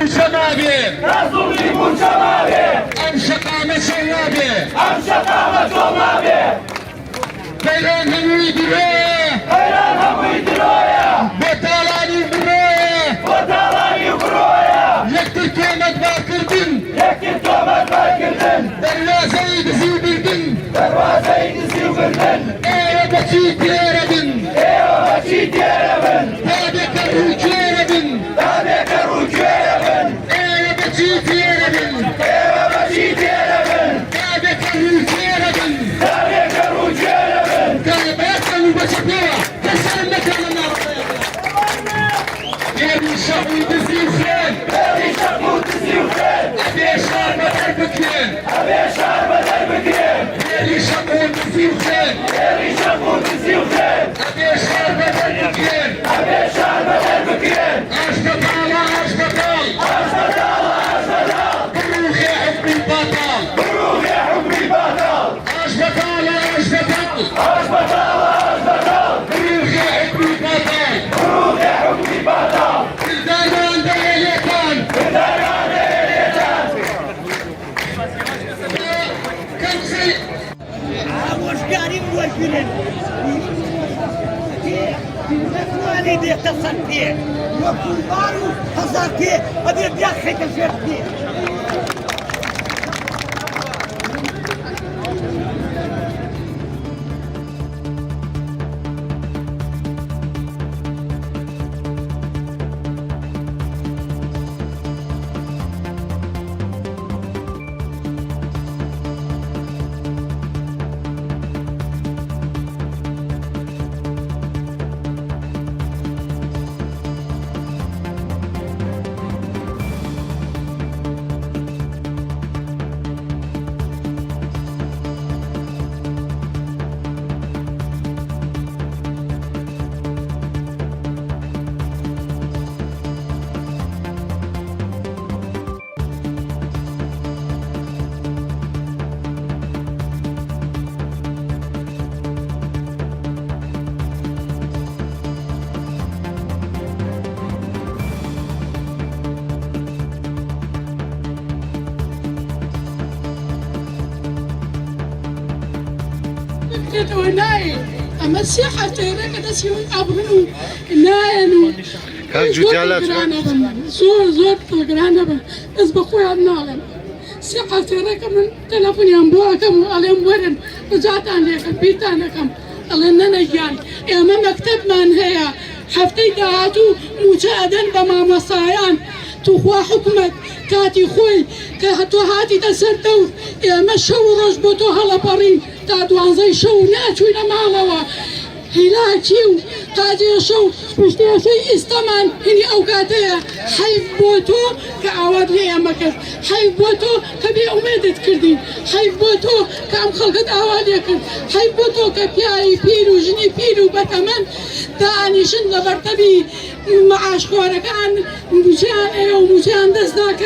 شبابي نظلم شبابي أم شقامة شبابي أم شقامة شبابي بيران هموي دروية بيران هموي دروية بطالاني بروية بطالاني بروية يكتر تومت باكردن يكتر تومت باكردن دروازة يدزيو بردن دروازة يدزيو بردن ايوه بچيت ياربن ايوه بچيت ياربن تابع كروج ياربن تابع كروج ياربن ايوه بچيت ياربن ايوه بچيت ياربن تابع كروج ياربن تابع كروج ياربن تابع كروج بچتوا تسلم لنا يا شعب يدزيو خير يا شعب يدزيو خير ابي شعب دربكين ابي شعب دربكين يا شعب يدزيو خير يا شعب يدزيو خير ابي شعب دربكين ابي شعب دربكين اشبطال اشبطال اشبطال اشبطال بروح يا حكم البطل بروح يا حكم البطل اشبطال اشبطال اشبطال اشبطال بروح يا حكم البطل بروح يا حكم البطل بلدان دياليتان بلدان دياليتان كنسي واش قاعدين موجهين والي دي اتصل فيه وكل بارو حصل فيه هذه بياخد الشيخ فيه وناي أما السياحة تيرك ده سيون أبغنو ناينو زور تجرانا بن أسبقوا عنا السياحة تيرك من تلفون ينبوع كم عليهم ورن وجات عليك بيت أنا كم علينا نجان أما مكتب من هي حفتي دعاتو مجادا بما مصايان تخوا حكمت كاتي خوي كاتو هاتي تسدو أما شو رجبتو هلا برين تادو عن زي شو ناتو إلى معلوا هلاكيو تادي شو مشتي شيء استمان هني أوقاتها حيف بوتو كعواد لي أمكر حيف بوتو كبي أميدت كردين حيف بوتو كأم خلقت أواديكن حيف بوتو كبياي بيرو جني بيرو بتمن تاني شن لبرتبي معاش خورك عن مجان أيو مجان دزناك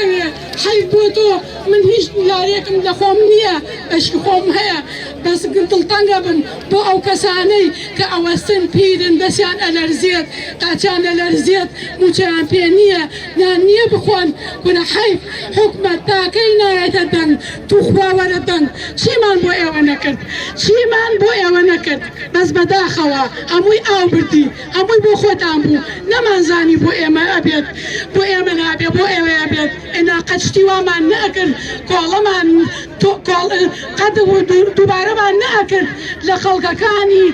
حيف بوتو من هيش لاريكم لخومنية أش خوم هيا بس قلت الطنقبن بو أو كساني كأوستن بيدن دسيان الأرزيت قاتان الأرزيت مجان بينية نانية بخوان كنا حيف حكمة تاكينا يتدن تخوا وردن شيمان بو ايوه نكرد شيمان بو ايوه نكرد بس بداخوا أموي أو بردي أموي بو خوت أمبو نمان زاني بو ايما أبيض بو ايما أبيض بو ايما أبيض إنا قد اشتوا ما نأكل كولا ما قد دوباره ما نأكل لخلق كاني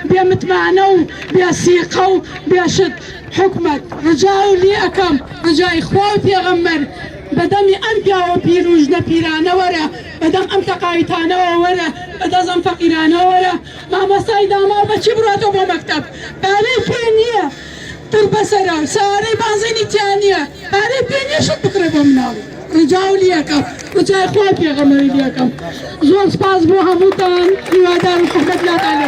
بيا متمعنو بيا سيقو بيا شد حكمت رجاو لي أكم رجاء إخوة في غمر بدمي أنبيا وبيروج نبيرانا ورا بدم أم تقايتانا ورا بدم فقيرانا ورا ما صيدا ما بتشي براتو بمكتب بالي فينيا تربسرا ساري بازيني تانية بالي فينيا شو بقربوا منهم رجعوا ليكم رجع إخواتي يا غمري ليكم زول سباز بو هموتان يوادار محمد لا تعلم